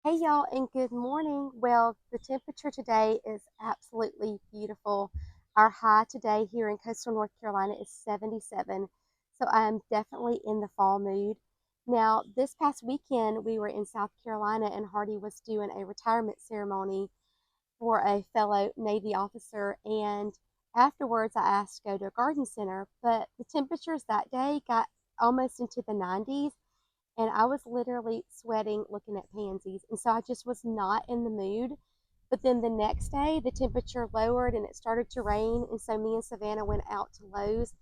Hey y'all, and good morning. Well, the temperature today is absolutely beautiful. Our high today here in coastal North Carolina is 77, so I'm definitely in the fall mood. Now, this past weekend, we were in South Carolina, and Hardy was doing a retirement ceremony for a fellow Navy officer, and afterwards, I asked to go to a garden center, but the temperatures that day got almost into the 90s and I was literally sweating looking at pansies. And so I just was not in the mood. But then the next day, the temperature lowered and it started to rain. And so me and Savannah went out to Lowe's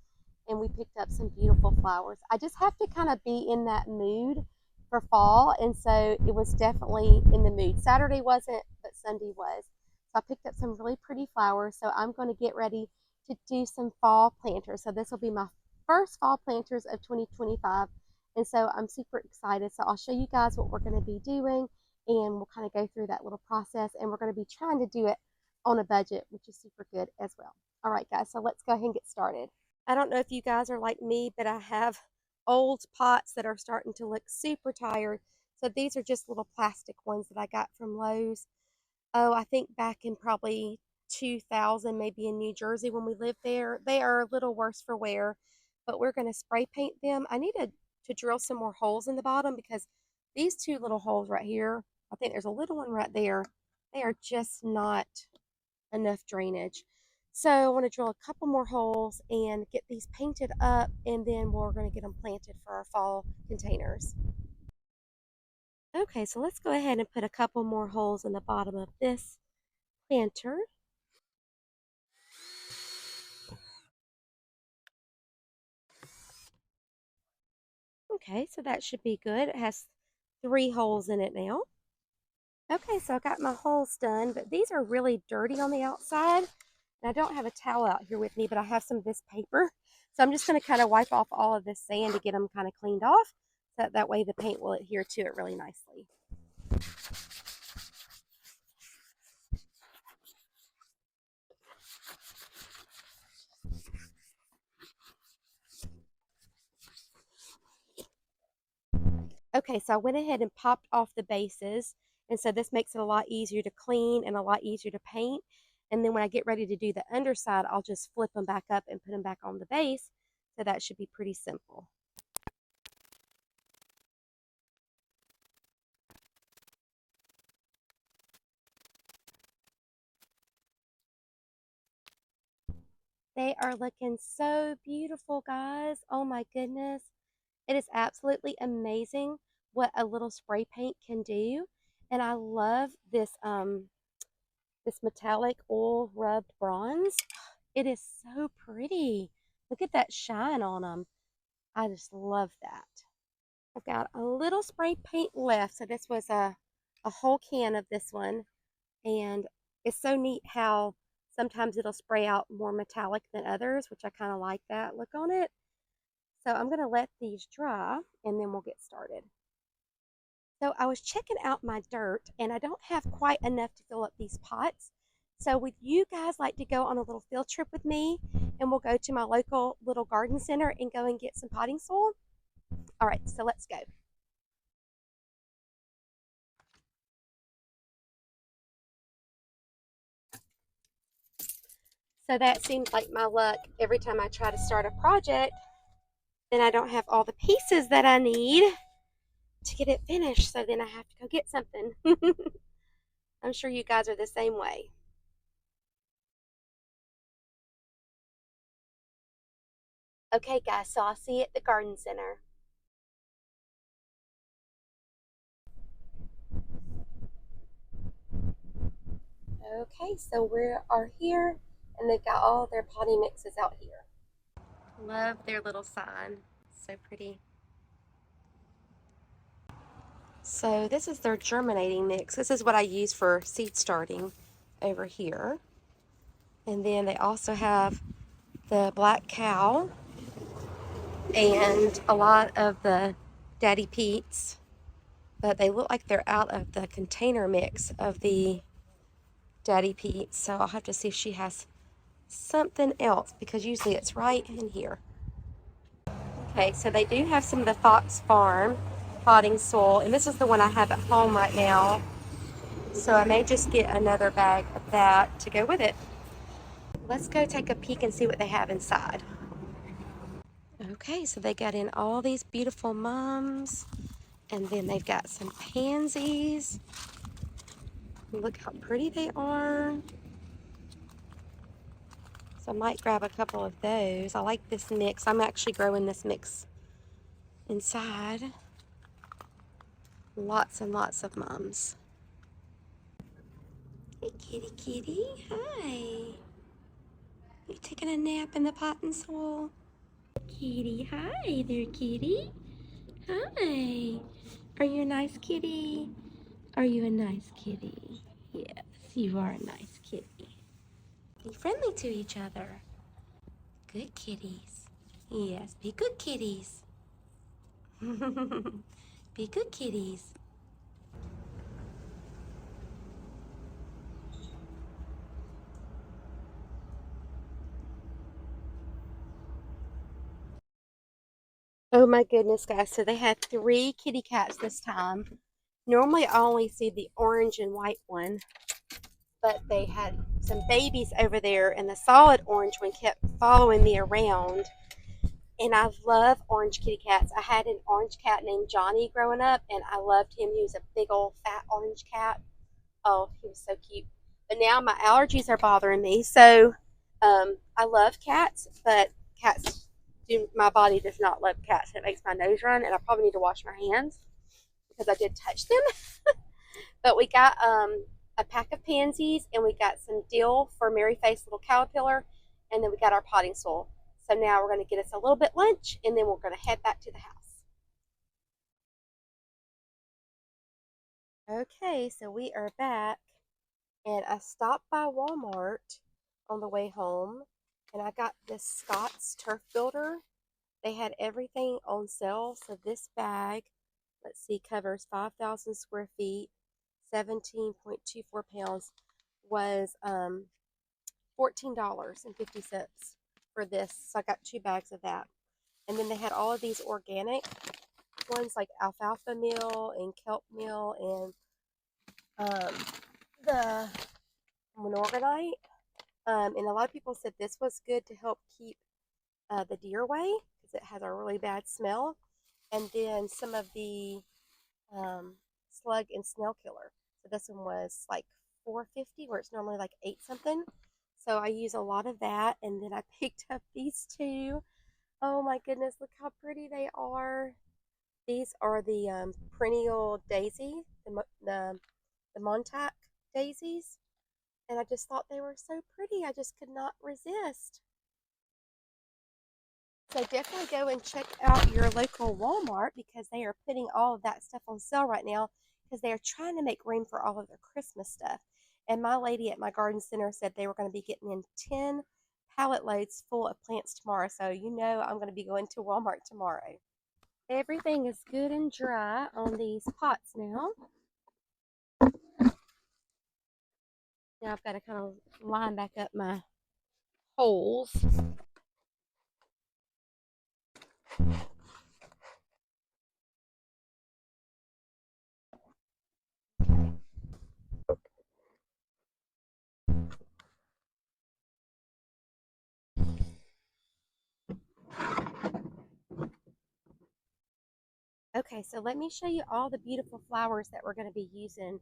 and we picked up some beautiful flowers. I just have to kind of be in that mood for fall. And so it was definitely in the mood. Saturday wasn't, but Sunday was. So I picked up some really pretty flowers. So I'm going to get ready to do some fall planters. So this will be my first fall planters of 2025. And so I'm super excited. So I'll show you guys what we're going to be doing and we'll kind of go through that little process. And we're going to be trying to do it on a budget, which is super good as well. All right, guys, so let's go ahead and get started. I don't know if you guys are like me, but I have old pots that are starting to look super tired. So these are just little plastic ones that I got from Lowe's. Oh, I think back in probably 2000, maybe in New Jersey when we lived there. They are a little worse for wear, but we're going to spray paint them. I need to drill some more holes in the bottom because these two little holes right here, I think there's a little one right there. They are just not enough drainage. So I want to drill a couple more holes and get these painted up, and then we're going to get them planted for our fall containers. Okay, so let's go ahead and put a couple more holes in the bottom of this planter. Okay, so that should be good. It has 3 holes in it now. Okay, so I got my holes done, but these are really dirty on the outside. And I don't have a towel out here with me, but I have some of this paper. So I'm just going to kind of wipe off all of this sand to get them kind of cleaned off. So that way the paint will adhere to it really nicely. Okay, so I went ahead and popped off the bases. And so this makes it a lot easier to clean and a lot easier to paint. And then when I get ready to do the underside, I'll just flip them back up and put them back on the base. So that should be pretty simple. They are looking so beautiful, guys. Oh my goodness. It is absolutely amazing what a little spray paint can do. And I love this metallic oil rubbed bronze. It is so pretty. Look at that shine on them. I just love that. I've got a little spray paint left. So this was a whole can of this one. And it's so neat how sometimes it'll spray out more metallic than others, which I kind of like that look on it. So I'm going to let these dry and then we'll get started. So I was checking out my dirt and I don't have quite enough to fill up these pots. So would you guys like to go on a little field trip with me and we'll go to my local little garden center and go and get some potting soil? All right, so let's go. So that seems like my luck every time I try to start a project, then I don't have all the pieces that I need to get it finished. So then I have to go get something. I'm sure you guys are the same way. Okay, guys, so I'll see you at the garden center. Okay, so we are here and they've got all their potty mixes out here. Love their little sign. So pretty. So this is their germinating mix. This is what I use for seed starting over here. And then they also have the black cow and a lot of the Daddy Pete's, but they look like they're out of the container mix of the Daddy Pete's. So I'll have to see if she has something else because usually it's right in here. Okay, so they do have some of the Fox Farm potting soil, and this is the one I have at home right now. So I may just get another bag of that to go with it. Let's go take a peek and see what they have inside. Okay, so they got in all these beautiful mums, and then they've got some pansies. Look how pretty they are. So I might grab a couple of those. I like this mix. I'm actually growing this mix inside. Lots and lots of mums. Hey, kitty, kitty. Hi. You taking a nap in the potting soil? Kitty, hi there, kitty. Hi. Are you a nice kitty? Are you a nice kitty? Yes, you are a nice kitty. Be friendly to each other. Good kitties. Yes, be good kitties. Be good kitties. Oh my goodness, guys. So they had 3 kitty cats this time. Normally I only see the orange and white one, but they had some babies over there, and the solid orange one kept following me around. And I love orange kitty cats. I had an orange cat named Johnny growing up, and I loved him. He was a big old fat orange cat. Oh, he was so cute. But now my allergies are bothering me. So I love cats, but cats do, my body does not love cats. It makes my nose run, and I probably need to wash my hands because I did touch them. But we got a pack of pansies, and we got some dill for Merry Face Little Caterpillar, and then we got our potting soil. So now we're going to get us a little bit lunch, and then we're going to head back to the house. Okay, so we are back, and I stopped by Walmart on the way home, and I got this Scott's Turf Builder. They had everything on sale, so this bag, let's see, covers 5,000 square feet, 17.24 pounds, was $14.50 for this. So I got 2 bags of that. And then they had all of these organic ones like alfalfa meal and kelp meal and the monorganite. And a lot of people said this was good to help keep the deer away because it has a really bad smell. And then some of the slug and snail killer. So this one was like $4.50 where it's normally like 8 something. So I use a lot of that, and then I picked up these 2. Oh my goodness, look how pretty they are. These are the perennial daisy, the Montauk daisies, and I just thought they were so pretty. I just could not resist. So definitely go and check out your local Walmart because they are putting all of that stuff on sale right now because they are trying to make room for all of their Christmas stuff. And my lady at my garden center said they were going to be getting in 10 pallet loads full of plants tomorrow. So you know I'm going to be going to Walmart tomorrow. Everything is good and dry on these pots now. Now I've got to kind of line back up my holes. Okay, so let me show you all the beautiful flowers that we're going to be using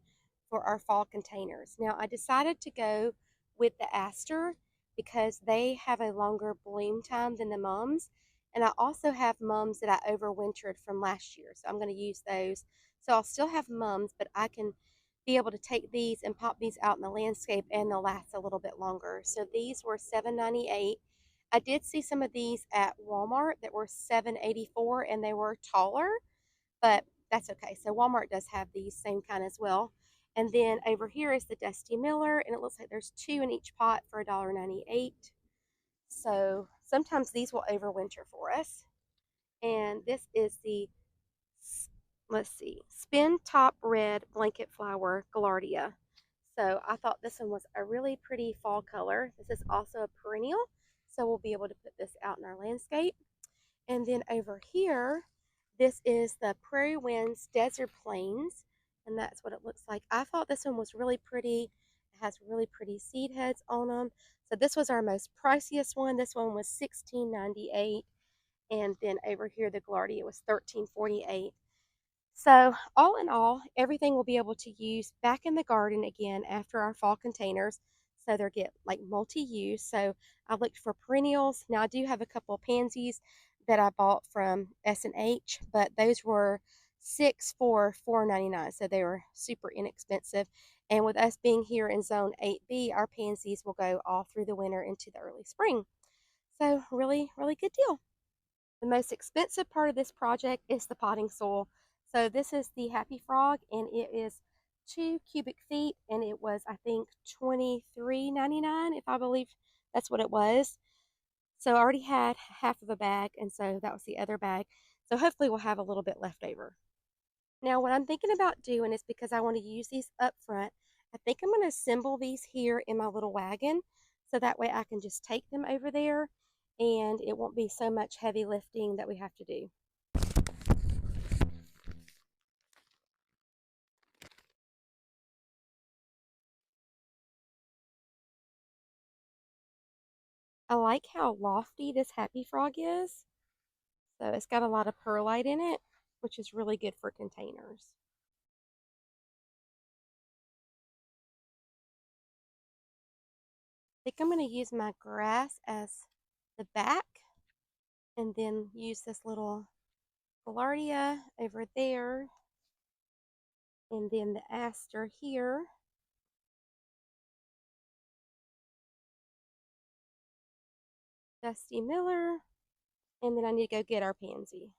for our fall containers. Now, I decided to go with the aster because they have a longer bloom time than the mums. And I also have mums that I overwintered from last year, so I'm going to use those. So I'll still have mums, but I can be able to take these and pop these out in the landscape, and they'll last a little bit longer. So these were $7.98. I did see some of these at Walmart that were $7.84, and they were taller, but that's okay. So Walmart does have these same kind as well. And then over here is the Dusty Miller, and it looks like there's 2 in each pot for $1.98. So sometimes these will overwinter for us. And this is the, let's see, Spin Top Red Blanket Flower Gaillardia. So I thought this one was a really pretty fall color. This is also a perennial, so we'll be able to put this out in our landscape. And then over here, This is the Prairie Winds Desert Plains, and that's what it looks like. I thought this one was really pretty. It has really pretty seed heads on them. So this was our most priciest one. This one was $16.98, and then over here the Glardy, it was $13.48. So all in all, everything we'll be able to use back in the garden again after our fall containers. So they'll get like multi-use. So I looked for perennials. Now I do have a couple of pansies that I bought from S&H, but those were 6 for $4.99. So they were super inexpensive. And with us being here in zone 8B, our pansies will go all through the winter into the early spring. So really, really good deal. The most expensive part of this project is the potting soil. So this is the Happy Frog, and it is 2 cubic feet, and it was, I think, $23.99, if I believe that's what it was. So I already had half of a bag, and so that was the other bag. So hopefully we'll have a little bit left over. Now what I'm thinking about doing is, because I want to use these up front, I think I'm going to assemble these here in my little wagon, so that way I can just take them over there and it won't be so much heavy lifting that we have to do. I like how lofty this Happy Frog is. So it's got a lot of perlite in it, which is really good for containers. I think I'm going to use my grass as the back, and then use this little gaillardia over there, and then the aster here. Dusty Miller, and then I need to go get our pansy.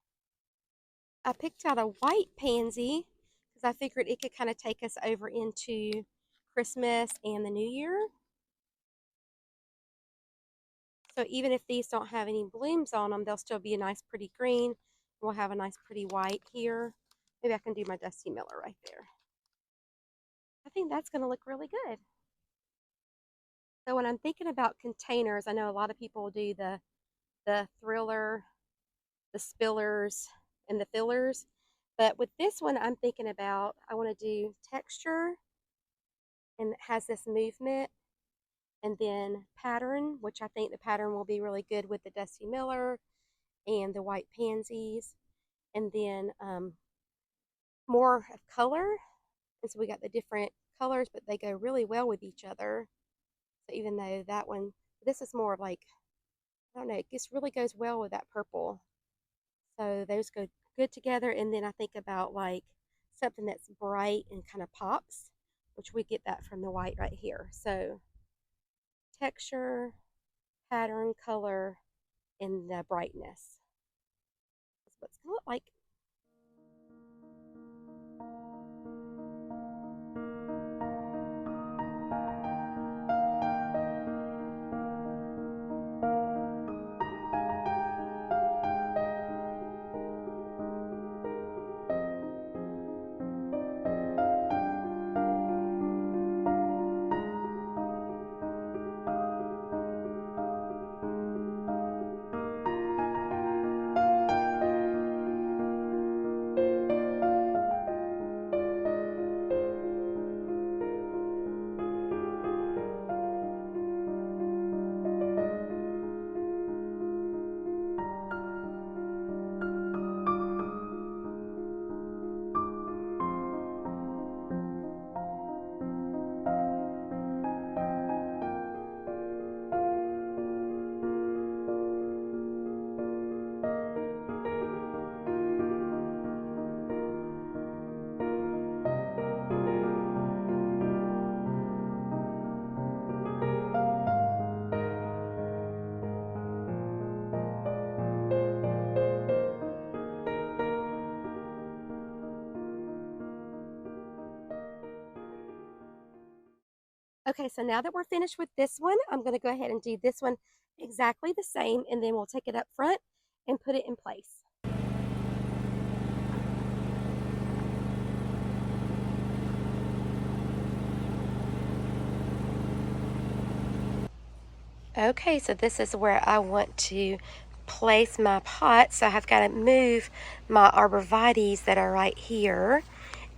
I picked out a white pansy because I figured it could kind of take us over into Christmas and the New Year. So even if these don't have any blooms on them, they'll still be a nice pretty green. We'll have a nice pretty white here. Maybe I can do my Dusty Miller right there. I think that's going to look really good. So when I'm thinking about containers, I know a lot of people do the thriller, the spillers, and the fillers. But with this one, I'm thinking about, I want to do texture, and it has this movement, and then pattern, which I think the pattern will be really good with the Dusty Miller and the white pansies, and then more of color. And so we got the different colors, but they go really well with each other. So even though that one, this is more of like, I don't know, it just really goes well with that purple. So those go good together. And then I think about like something that's bright and kind of pops, which we get that from the white right here. So texture, pattern, color, and the brightness. That's what it's going to look like. Okay, so now that we're finished with this one, I'm going to go ahead and do this one exactly the same, and then we'll take it up front and put it in place. Okay, so this is where I want to place my pots. So I've got to move my arborvitaes that are right here,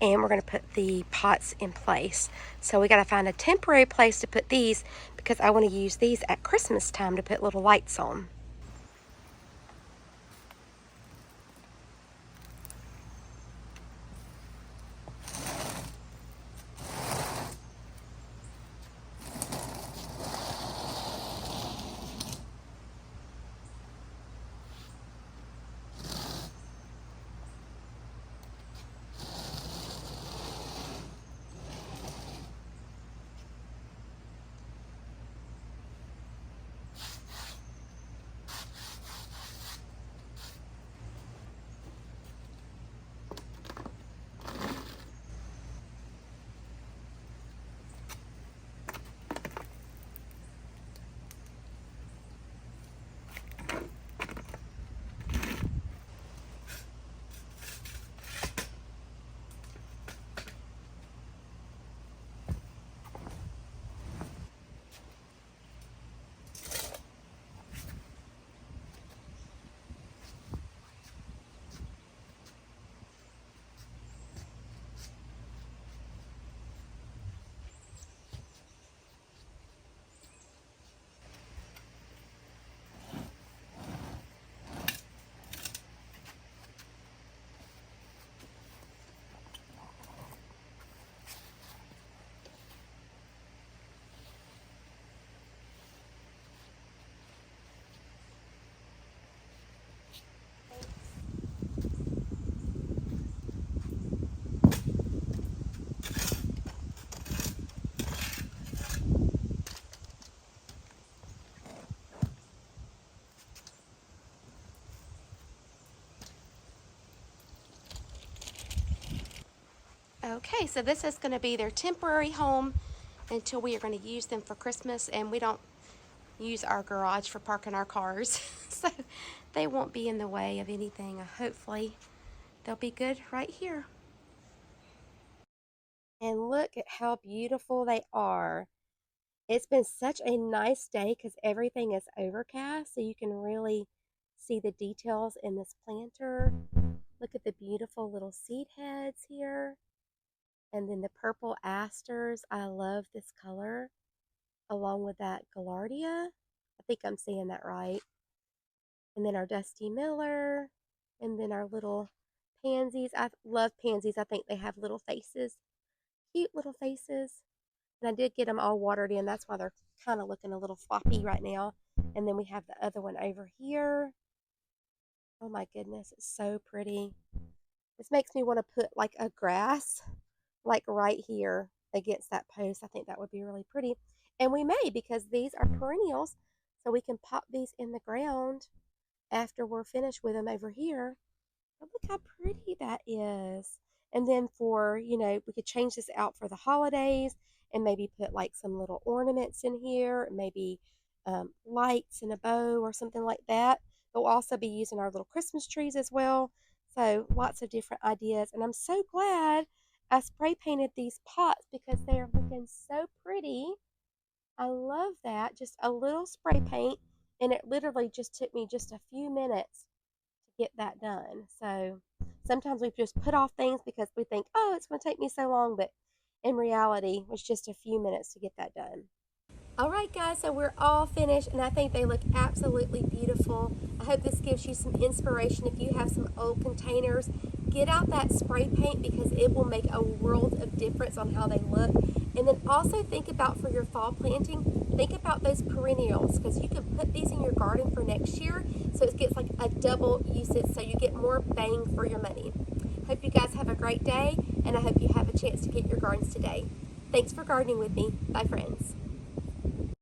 and we're going to put the pots in place. So we got to find a temporary place to put these because I want to use these at Christmas time to put little lights on. Okay, so this is going to be their temporary home until we are going to use them for Christmas, and we don't use our garage for parking our cars, so they won't be in the way of anything. Hopefully they'll be good right here. And look at how beautiful they are. It's been such a nice day because everything is overcast, so you can really see the details in this planter. Look at the beautiful little seed heads here. And then the purple asters. I love this color, along with that gaillardia. I think I'm saying that right. And then our Dusty Miller, and then our little pansies. I love pansies. I think they have little faces, cute little faces. And I did get them all watered in. That's why they're kind of looking a little floppy right now. And then we have the other one over here. Oh my goodness, it's so pretty. This makes me want to put like a grass, like right here against that post. I think that would be really pretty. And we may, because these are perennials, so we can pop these in the ground after we're finished with them over here. But look how pretty that is. And then for, we could change this out for the holidays and maybe put like some little ornaments in here, maybe lights and a bow or something like that. But we'll also be using our little Christmas trees as well. So lots of different ideas. And I'm so glad I spray painted these pots because they are looking so pretty. I love that. Just a little spray paint, and it literally just took me just a few minutes to get that done. So sometimes we just put off things because we think, oh, it's going to take me so long, but in reality, it was just a few minutes to get that done. All right, guys, so we're all finished, and I think they look absolutely beautiful. I hope this gives you some inspiration. If you have some old containers, get out that spray paint because it will make a world of difference on how they look. And then also think about for your fall planting, think about those perennials because you can put these in your garden for next year so it gets like a double usage so you get more bang for your money. Hope you guys have a great day, and I hope you have a chance to get your gardens today. Thanks for gardening with me. Bye, friends.